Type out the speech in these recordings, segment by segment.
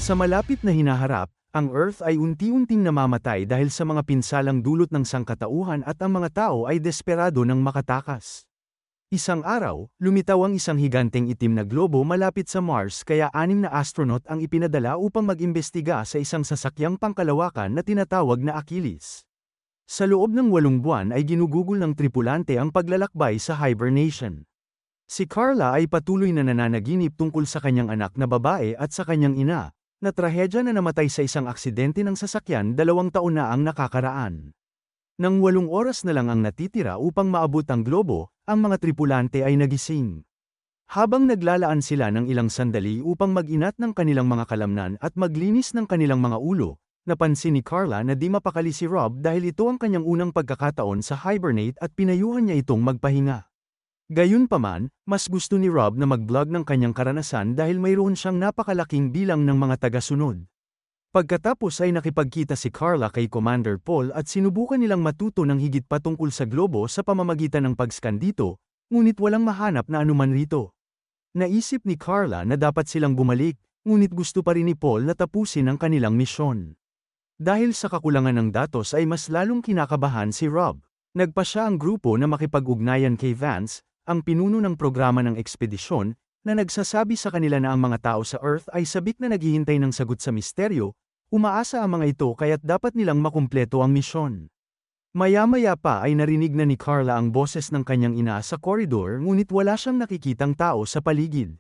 Sa malapit na hinaharap, ang Earth ay unti-unting namamatay dahil sa mga pinsalang dulot ng sangkatauhan at ang mga tao ay desperado ng makatakas. Isang araw, lumitaw ang isang higanteng itim na globo malapit sa Mars kaya 6 na astronaut ang ipinadala upang mag-imbestiga sa isang sasakyang pangkalawakan na tinatawag na Achilles. Sa loob ng 8 buwan ay ginugugol ng tripulante ang paglalakbay sa hibernation. Si Carla ay patuloy na nananaginip tungkol sa kanyang anak na babae at sa kanyang ina, na trahedya na namatay sa isang aksidente ng sasakyan 2 taon na ang nakakaraan. Nang 8 oras na lang ang natitira upang maabot ang globo, ang mga tripulante ay nagising. Habang naglalaan sila ng ilang sandali upang mag-inat ng kanilang mga kalamnan at maglinis ng kanilang mga ulo, napansin ni Carla na di mapakali si Rob dahil ito ang kanyang unang pagkakataon sa hibernate at pinayuhan niya itong magpahinga. Gayunpaman, mas gusto ni Rob na mag-vlog ng kanyang karanasan dahil mayroon siyang napakalaking bilang ng mga taga-sunod. Pagkatapos ay nakipagkita si Carla kay Commander Paul at sinubukan nilang matuto ng higit pa tungkol sa globo sa pamamagitan ng pag-scan dito, ngunit walang mahanap na anuman rito. Naisip ni Carla na dapat silang bumalik, ngunit gusto pa rin ni Paul na tapusin ang kanilang misyon. Dahil sa kakulangan ng datos ay mas lalong kinakabahan si Rob. Nagpa siya ang grupo na makipag-ugnayan kay Vance, ang pinuno ng programa ng ekspedisyon, na nagsasabi sa kanila na ang mga tao sa Earth ay sabik na naghihintay ng sagot sa misteryo, umaasa ang mga ito kaya't dapat nilang makumpleto ang misyon. Maya-maya pa ay narinig na ni Carla ang boses ng kanyang ina sa koridor ngunit wala siyang nakikitang tao sa paligid.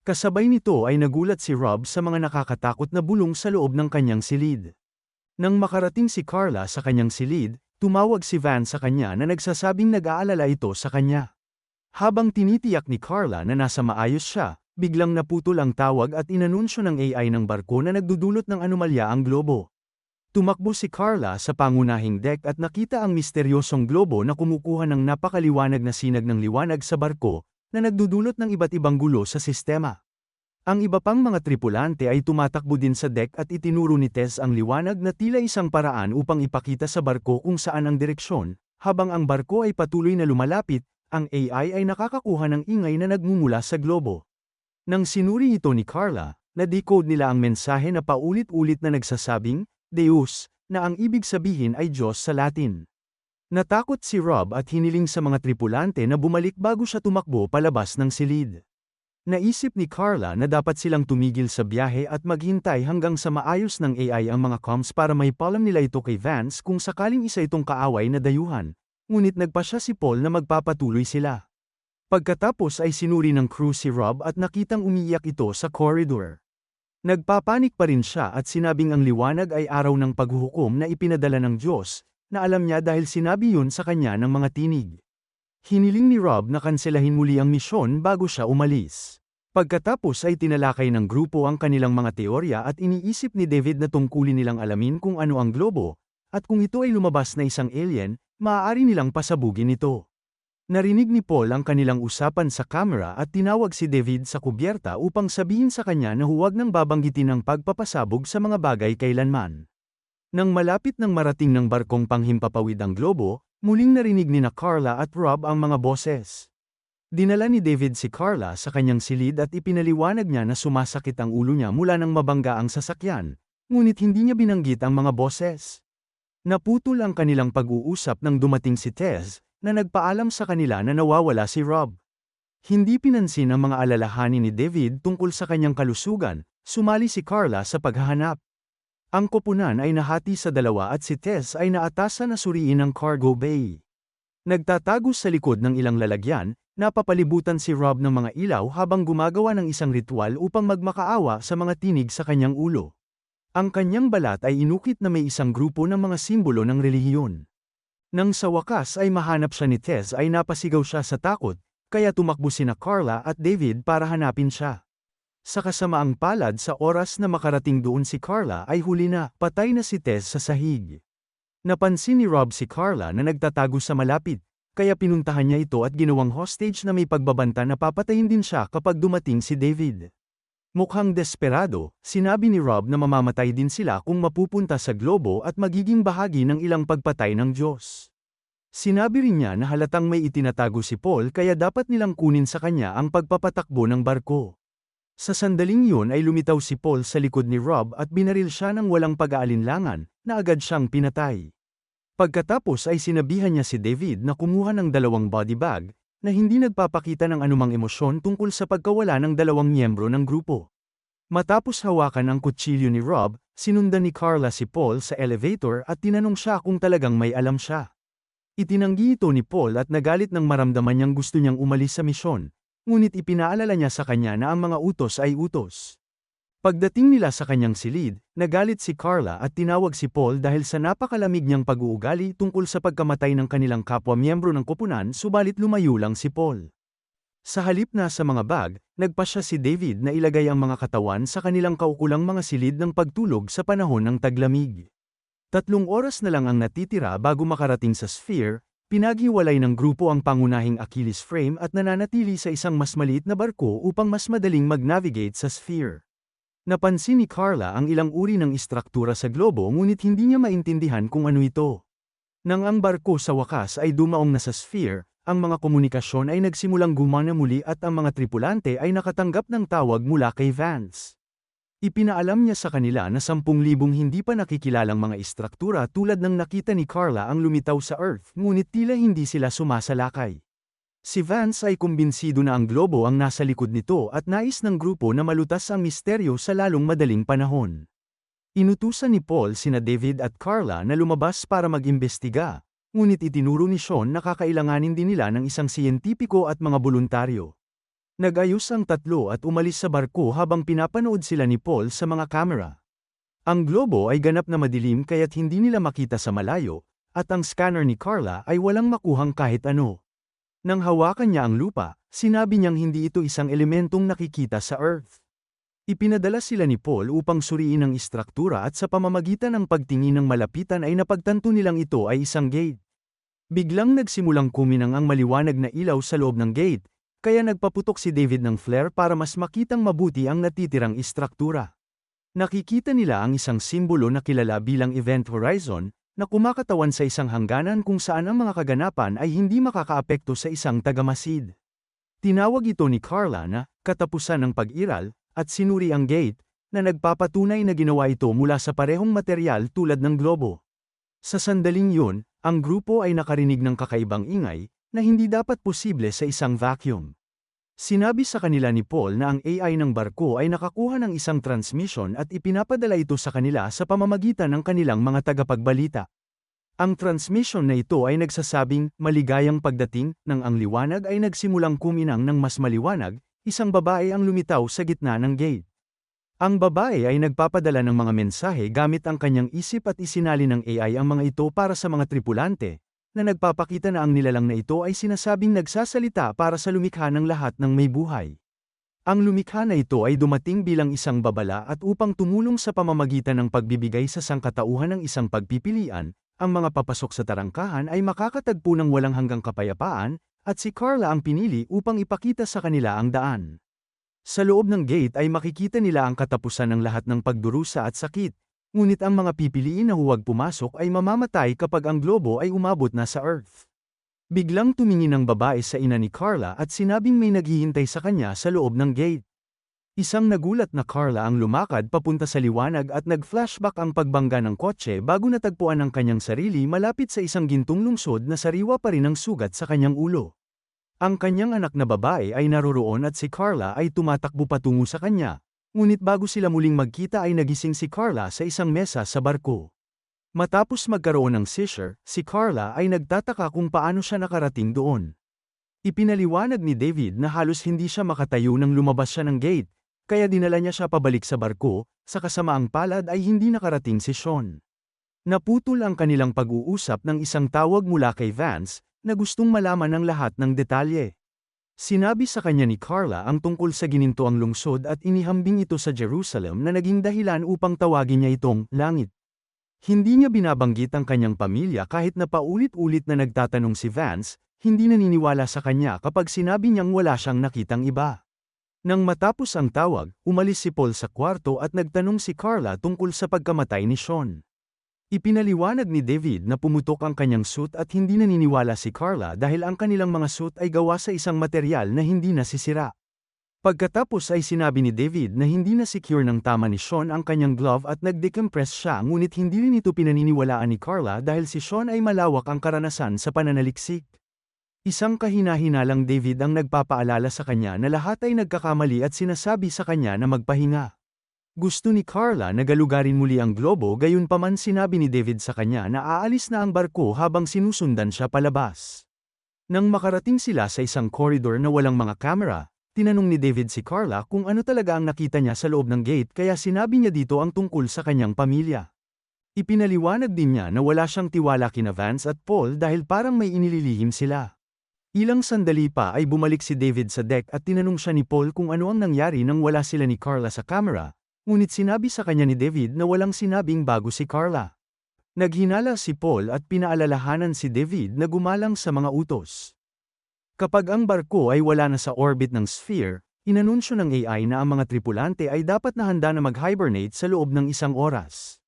Kasabay nito ay nagulat si Rob sa mga nakakatakot na bulong sa loob ng kanyang silid. Nang makarating si Carla sa kanyang silid, tumawag si Van sa kanya na nagsasabing nag-aalala ito sa kanya. Habang tinitiyak ni Carla na nasa maayos siya, biglang naputol ang tawag at inanunsyo ng AI ng barko na nagdudulot ng anomalya ang globo. Tumakbo si Carla sa pangunahing deck at nakita ang misteryosong globo na kumukuha ng napakaliwanag na sinag ng liwanag sa barko, na nagdudulot ng iba't ibang gulo sa sistema. Ang iba pang mga tripulante ay tumatakbo din sa deck at itinuro ni Tess ang liwanag na tila isang paraan upang ipakita sa barko kung saan ang direksyon, habang ang barko ay patuloy na lumalapit. Ang AI ay nakakakuha ng ingay na nagmumula sa globo. Nang sinuri ito ni Carla, na-decode nila ang mensahe na paulit-ulit na nagsasabing, Deus, na ang ibig sabihin ay Diyos sa Latin. Natakot si Rob at hiniling sa mga tripulante na bumalik bago siya tumakbo palabas ng silid. Naisip ni Carla na dapat silang tumigil sa biyahe at maghintay hanggang sa maayos ng AI ang mga comms para may paalam nila ito kay Vance kung sakaling isa itong kaaway na dayuhan. Ngunit nagpa siya si Paul na magpapatuloy sila. Pagkatapos ay sinuri ng crew si Rob at nakitang umiiyak ito sa corridor. Nagpapanik pa rin siya at sinabing ang liwanag ay araw ng paghuhukom na ipinadala ng Diyos, na alam niya dahil sinabi yun sa kanya ng mga tinig. Hiniling ni Rob na kanselahin muli ang misyon bago siya umalis. Pagkatapos ay tinalakay ng grupo ang kanilang mga teorya at iniisip ni David na tungkulin nilang alamin kung ano ang globo, at kung ito ay lumabas na isang alien, maaari nilang pasabugin ito. Narinig ni Paul ang kanilang usapan sa kamera at tinawag si David sa kubyerta upang sabihin sa kanya na huwag nang babanggitin ang pagpapasabog sa mga bagay kailanman. Nang malapit nang marating ng barkong panghimpapawid ang globo, muling narinig ni Carla at Rob ang mga boses. Dinala ni David si Carla sa kanyang silid at ipinaliwanag niya na sumasakit ang ulo niya mula nang mabangga ang sasakyan, ngunit hindi niya binanggit ang mga boses. Naputol ang kanilang pag-uusap nang dumating si Tess, na nagpaalam sa kanila na nawawala si Rob. Hindi pinansin ang mga alalahanin ni David tungkol sa kanyang kalusugan, sumali si Carla sa paghahanap. Ang koponan ay nahati sa dalawa at si Tess ay naatasan na suriin ang cargo bay. Nagtatago sa likod ng ilang lalagyan, napapalibutan si Rob ng mga ilaw habang gumagawa ng isang ritual upang magmakaawa sa mga tinig sa kanyang ulo. Ang kanyang balat ay inukit na may isang grupo ng mga simbolo ng relihiyon. Nang sa wakas ay mahanap siya ni Tess ay napasigaw siya sa takot, kaya tumakbo sina Carla at David para hanapin siya. Sa kasamaang palad sa oras na makarating doon si Carla ay huli na, patay na si Tess sa sahig. Napansin ni Rob si Carla na nagtatago sa malapit, kaya pinuntahan niya ito at ginawang hostage na may pagbabanta na papatayin din siya kapag dumating si David. Mukhang desperado, sinabi ni Rob na mamamatay din sila kung mapupunta sa globo at magiging bahagi ng ilang pagpatay ng Diyos. Sinabi rin niya na halatang may itinatago si Paul kaya dapat nilang kunin sa kanya ang pagpapatakbo ng barko. Sa sandaling yun ay lumitaw si Paul sa likod ni Rob at binaril siya ng walang pag-aalinlangan, na agad siyang pinatay. Pagkatapos ay sinabihan niya si David na kumuha ng 2 body bag, na hindi nagpapakita ng anumang emosyon tungkol sa pagkawala ng 2 miyembro ng grupo. Matapos hawakan ang kutsilyo ni Rob, sinundan ni Carla si Paul sa elevator at tinanong siya kung talagang may alam siya. Itinanggi ito ni Paul at nagalit nang maramdaman niyang gusto niyang umalis sa misyon, ngunit ipinaalala niya sa kanya na ang mga utos ay utos. Pagdating nila sa kanyang silid, nagalit si Carla at tinawag si Paul dahil sa napakalamig niyang pag-uugali tungkol sa pagkamatay ng kanilang kapwa-miyembro ng koponan, subalit lumayo lang si Paul. Sa halip na sa mga bag, nagpasya si David na ilagay ang mga katawan sa kanilang kaukulang mga silid ng pagtulog sa panahon ng taglamig. 3 oras na lang ang natitira bago makarating sa Sphere. Pinaghiwalay ng grupo ang pangunahing Achilles frame at nananatili sa isang mas maliit na barko upang mas madaling mag-navigate sa Sphere. Napansin ni Carla ang ilang uri ng istruktura sa globo ngunit hindi niya maintindihan kung ano ito. Nang ang barko sa wakas ay dumaong na sa Sphere, ang mga komunikasyon ay nagsimulang gumana muli at ang mga tripulante ay nakatanggap ng tawag mula kay Vance. Ipinaalam niya sa kanila na 10,000 hindi pa nakikilalang mga istruktura tulad ng nakita ni Carla ang lumitaw sa Earth, ngunit tila hindi sila sumasalakay. Si Vance ay kumbinsido na ang globo ang nasa likod nito at nais ng grupo na malutas ang misteryo sa lalong madaling panahon. Inutusan ni Paul sina David at Carla na lumabas para mag-imbestiga, ngunit itinuro ni Sean na kakailanganin din nila ng isang siyentipiko at mga voluntaryo. Nag-ayos ang tatlo at umalis sa barko habang pinapanood sila ni Paul sa mga kamera. Ang globo ay ganap na madilim kaya't hindi nila makita sa malayo, at ang scanner ni Carla ay walang makuhang kahit ano. Nang hawakan niya ang lupa, sinabi niyang hindi ito isang elementong nakikita sa Earth. Ipinadala sila ni Paul upang suriin ang istruktura at sa pamamagitan ng pagtingin ng malapitan ay napagtanto nilang ito ay isang gate. Biglang nagsimulang kuminang ang maliwanag na ilaw sa loob ng gate, kaya nagpaputok si David ng flare para mas makitang mabuti ang natitirang istruktura. Nakikita nila ang isang simbolo na kilala bilang Event Horizon, na kumakatawan sa isang hangganan kung saan ang mga kaganapan ay hindi makakaapekto sa isang tagamasid. Tinawag ito ni Carla na katapusan ng pag-iral, at sinuri ang gate, na nagpapatunay na ginawa ito mula sa parehong material tulad ng globo. Sa sandaling yun, ang grupo ay nakarinig ng kakaibang ingay, na hindi dapat posible sa isang vacuum. Sinabi sa kanila ni Paul na ang AI ng barko ay nakakuha ng isang transmission at ipinapadala ito sa kanila sa pamamagitan ng kanilang mga tagapagbalita. Ang transmission na ito ay nagsasabing, maligayang pagdating, nang ang liwanag ay nagsimulang kuminang ng mas maliwanag, isang babae ang lumitaw sa gitna ng gate. Ang babae ay nagpapadala ng mga mensahe gamit ang kanyang isip at isinali ng AI ang mga ito para sa mga tripulante, na nagpapakita na ang nilalang na ito ay sinasabing nagsasalita para sa lumikha ng lahat ng may buhay. Ang lumikha na ito ay dumating bilang isang babala at upang tumulong sa pamamagitan ng pagbibigay sa sangkatauhan ng isang pagpipilian, ang mga papasok sa tarangkahan ay makakatagpo ng walang hanggang kapayapaan, at si Carla ang pinili upang ipakita sa kanila ang daan. Sa loob ng gate ay makikita nila ang katapusan ng lahat ng pagdurusa at sakit, ngunit ang mga pipiliin na huwag pumasok ay mamamatay kapag ang globo ay umabot na sa Earth. Biglang tumingin ang babae sa ina ni Carla at sinabing may naghihintay sa kanya sa loob ng gate. Isang nagulat na Carla ang lumakad papunta sa liwanag at nag-flashback ang pagbangga ng kotse bago natagpuan ang kanyang sarili malapit sa isang gintong lungsod na sariwa pa rin ang sugat sa kanyang ulo. Ang kanyang anak na babae ay naroroon at si Carla ay tumatakbo patungo sa kanya. Ngunit bago sila muling magkita ay nagising si Carla sa isang mesa sa barko. Matapos magkaroon ng seizure, si Carla ay nagtataka kung paano siya nakarating doon. Ipinaliwanag ni David na halos hindi siya makatayo nang lumabas siya ng gate, kaya dinala niya siya pabalik sa barko, sa kasamaang palad ay hindi nakarating si Sean. Naputol ang kanilang pag-uusap ng isang tawag mula kay Vance, na gustong malaman ang lahat ng detalye. Sinabi sa kanya ni Carla ang tungkol sa ginintoang lungsod at inihambing ito sa Jerusalem na naging dahilan upang tawagin niya itong langit. Hindi niya binabanggit ang kanyang pamilya kahit na paulit-ulit na nagtatanong si Vance, hindi naniniwala sa kanya kapag sinabi niyang wala siyang nakitang iba. Nang matapos ang tawag, umalis si Paul sa kwarto at nagtanong si Carla tungkol sa pagkamatay ni Sean. Ipinaliwanag ni David na pumutok ang kanyang suit at hindi naniniwala si Carla dahil ang kanilang mga suit ay gawa sa isang material na hindi nasisira. Pagkatapos ay sinabi ni David na hindi na secure ng tama ni Sean ang kanyang glove at nag-decompress siya, ngunit hindi rin ito pinaniniwalaan ni Carla dahil si Sean ay malawak ang karanasan sa pananaliksik. Isang kahina-hinalang David ang nagpapaalala sa kanya na lahat ay nagkakamali at sinasabi sa kanya na magpahinga. Gusto ni Carla na galugarin muli ang globo, gayunpaman sinabi ni David sa kanya na aalis na ang barko habang sinusundan siya palabas. Nang makarating sila sa isang koridor na walang mga kamera, tinanong ni David si Carla kung ano talaga ang nakita niya sa loob ng gate, kaya sinabi niya dito ang tungkol sa kanyang pamilya. Ipinaliwanag din niya na wala siyang tiwala kina Vance at Paul dahil parang may inililihim sila. Ilang sandali pa ay bumalik si David sa deck at tinanong siya ni Paul kung ano ang nangyari nang wala sila ni Carla sa camera, ngunit sinabi sa kanya ni David na walang sinabing bago si Carla. Naghinala si Paul at pinaalalahanan si David na gumalang sa mga utos. Kapag ang barko ay wala na sa orbit ng sphere, inanunsyo ng AI na ang mga tripulante ay dapat na handa na mag-hibernate sa loob ng 1 oras.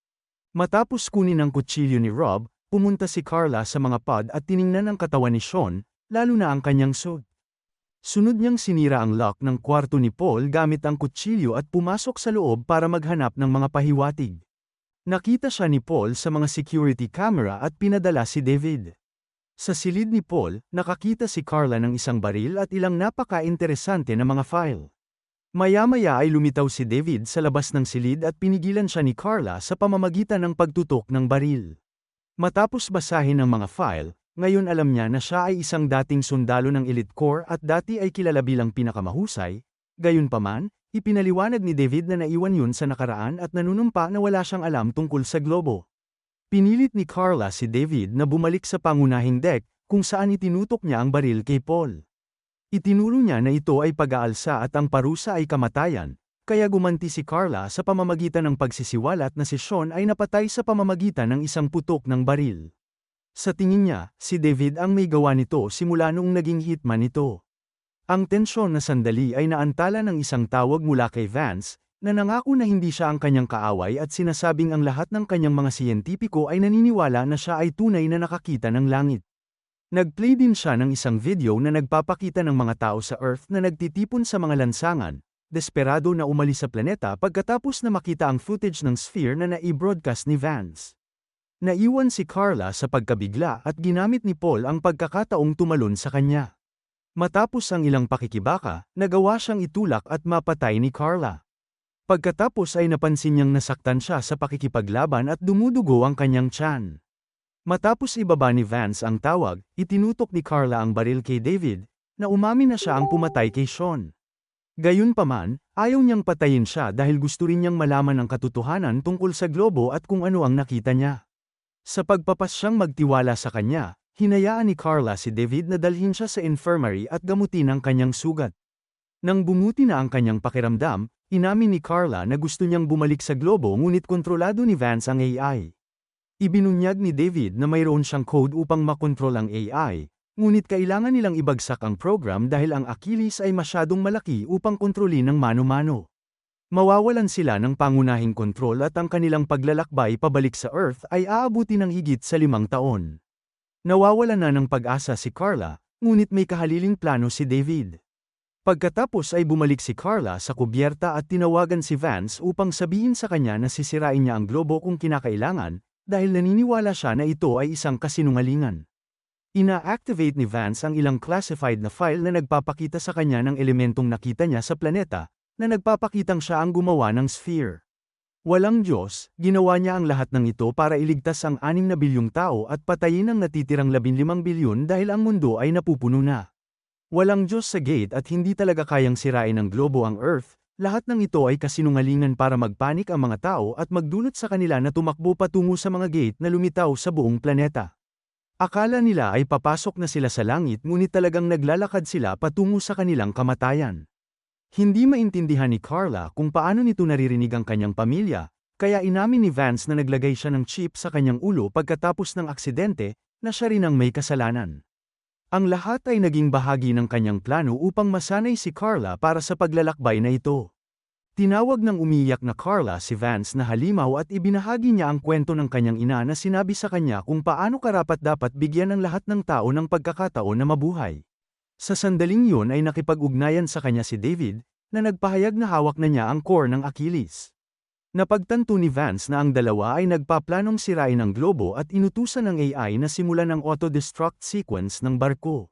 Matapos kunin ang kutsilyo ni Rob, pumunta si Carla sa mga pod at tiningnan ang katawan ni Sean, lalo na ang kanyang suit. Sunod niyang sinira ang lock ng kwarto ni Paul gamit ang kutsilyo at pumasok sa loob para maghanap ng mga pahiwatig. Nakita siya ni Paul sa mga security camera at pinadala si David. Sa silid ni Paul, nakakita si Carla ng isang baril at ilang napaka-interesante na mga file. Maya-maya ay lumitaw si David sa labas ng silid at pinigilan siya ni Carla sa pamamagitan ng pagtutok ng baril. Matapos basahin ang mga file, ngayon alam niya na siya ay isang dating sundalo ng Elite Corps at dati ay kilala bilang pinakamahusay. Gayunpaman, ipinaliwanag ni David na naiwan yun sa nakaraan at nanunumpa na wala siyang alam tungkol sa globo. Pinilit ni Carla si David na bumalik sa pangunahing deck, kung saan itinutok niya ang baril kay Paul. Itinuro niya na ito ay pag-aalsa at ang parusa ay kamatayan, kaya gumanti si Carla sa pamamagitan ng pagsisiwalat na si Sean ay napatay sa pamamagitan ng isang putok ng baril. Sa tingin niya, si David ang may gawa nito simula noong naging hitman ito. Ang tensyon na sandali ay naantala ng isang tawag mula kay Vance, na nangako na hindi siya ang kanyang kaaway at sinasabing ang lahat ng kanyang mga siyentipiko ay naniniwala na siya ay tunay na nakakita ng langit. Nag-play din siya ng isang video na nagpapakita ng mga tao sa Earth na nagtitipon sa mga lansangan, desperado na umalis sa planeta pagkatapos na makita ang footage ng sphere na nai-broadcast ni Vance. Naiwan si Carla sa pagkabigla at ginamit ni Paul ang pagkakataong tumalon sa kanya. Matapos ang ilang pakikibaka, nagawa siyang itulak at mapatay ni Carla. Pagkatapos ay napansin niyang nasaktan siya sa pakikipaglaban at dumudugo ang kanyang tiyan. Matapos ibaba ni Vance ang tawag, itinutok ni Carla ang baril kay David, na umamin na siya ang pumatay kay Sean. Gayunpaman, ayaw niyang patayin siya dahil gusto rin niyang malaman ang katotohanan tungkol sa globo at kung ano ang nakita niya. Sa pagpapasyang magtiwala sa kanya, hinayaan ni Carla si David na dalhin siya sa infirmary at gamutin ang kanyang sugat. Nang bumuti na ang kanyang pakiramdam, inamin ni Carla na gusto niyang bumalik sa globo ngunit kontrolado ni Vance ang AI. Ibinunyag ni David na mayroon siyang code upang makontrol ang AI, ngunit kailangan nilang ibagsak ang program dahil ang Achilles ay masyadong malaki upang kontrolin ng mano-mano. Mawawalan sila ng pangunahing kontrol at ang kanilang paglalakbay pabalik sa Earth ay aabuti ng higit sa 5 taon. Nawawalan na ng pag-asa si Carla, ngunit may kahaliling plano si David. Pagkatapos ay bumalik si Carla sa kubyerta at tinawagan si Vance upang sabihin sa kanya na sisirain niya ang globo kung kinakailangan, dahil naniniwala siya na ito ay isang kasinungalingan. Ina-activate ni Vance ang ilang classified na file na nagpapakita sa kanya ng elementong nakita niya sa planeta, na nagpapakitang siya ang gumawa ng sphere. Walang Diyos, ginawa niya ang lahat ng ito para iligtas ang 6 na bilyong tao at patayin ang natitirang 15 bilyon dahil ang mundo ay napupuno na. Walang Diyos sa gate at hindi talaga kayang sirain ng globo ang Earth, lahat ng ito ay kasinungalingan para magpanik ang mga tao at magdulot sa kanila na tumakbo patungo sa mga gate na lumitaw sa buong planeta. Akala nila ay papasok na sila sa langit ngunit talagang naglalakad sila patungo sa kanilang kamatayan. Hindi maintindihan ni Carla kung paano nito naririnig ang kanyang pamilya, kaya inamin ni Vance na naglagay siya ng chip sa kanyang ulo pagkatapos ng aksidente, na siya rin ang may kasalanan. Ang lahat ay naging bahagi ng kanyang plano upang masanay si Carla para sa paglalakbay na ito. Tinawag ng umiiyak na Carla si Vance na halimaw at ibinahagi niya ang kwento ng kanyang ina na sinabi sa kanya kung paano karapat-dapat bigyan ng lahat ng tao ng pagkakataon na mabuhay. Sa sandaling yun ay nakipag-ugnayan sa kanya si David, na nagpahayag na hawak na niya ang core ng Achilles. Napagtanto ni Vance na ang dalawa ay nagpaplanong sirain ang globo at inutusan ng AI na simulan ang auto-destruct sequence ng barko.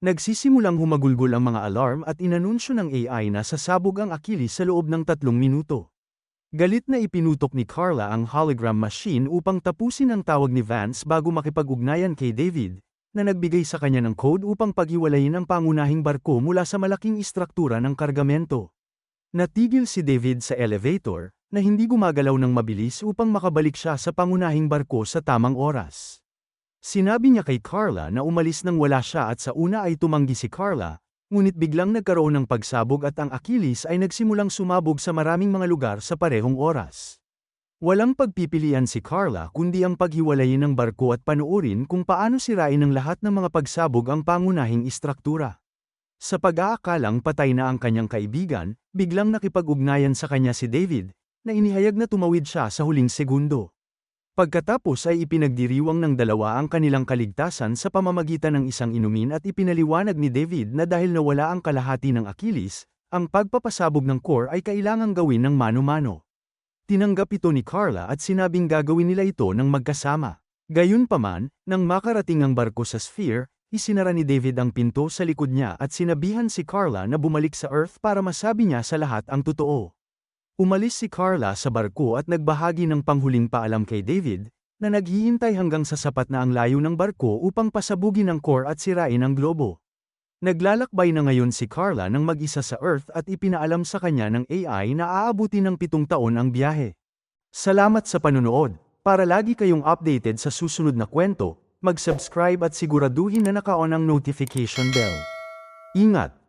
Nagsisimulang humagulgol ang mga alarm at inanunsyo ng AI na sasabog ang Achilles sa loob ng 3 minuto. Galit na ipinutok ni Carla ang hologram machine upang tapusin ang tawag ni Vance bago makipag-ugnayan kay David, na nagbigay sa kanya ng code upang paghiwalayin ang pangunahing barko mula sa malaking istruktura ng kargamento. Natigil si David sa elevator, na hindi gumagalaw ng mabilis upang makabalik siya sa pangunahing barko sa tamang oras. Sinabi niya kay Carla na umalis nang wala siya at sa una ay tumanggi si Carla, ngunit biglang nagkaroon ng pagsabog at ang Achilles ay nagsimulang sumabog sa maraming mga lugar sa parehong oras. Walang pagpipilian si Carla kundi ang paghiwalayin ng barko at panuorin kung paano sirain ng lahat ng mga pagsabog ang pangunahing istruktura. Sa pag-aakalang patay na ang kanyang kaibigan, biglang nakipag-ugnayan sa kanya si David, na inihayag na tumawid siya sa huling segundo. Pagkatapos ay ipinagdiriwang ng dalawa ang kanilang kaligtasan sa pamamagitan ng isang inumin at ipinaliwanag ni David na dahil nawala ang kalahati ng Achilles, ang pagpapasabog ng core ay kailangang gawin ng mano-mano. Tinanggap ito ni Carla at sinabing gagawin nila ito ng magkasama. Gayunpaman, nang makarating ang barko sa sphere, isinara ni David ang pinto sa likod niya at sinabihan si Carla na bumalik sa Earth para masabi niya sa lahat ang totoo. Umalis si Carla sa barko at nagbahagi ng panghuling paalam kay David, na naghihintay hanggang sa sapat na ang layo ng barko upang pasabugin ang core at sirain ang globo. Naglalakbay na ngayon si Carla ng mag-isa sa Earth at ipinaalam sa kanya ng AI na aabuti ng 7 taon ang biyahe. Salamat sa panunood. Para lagi kayong updated sa susunod na kwento, mag-subscribe at siguraduhin na naka-on ang notification bell. Ingat!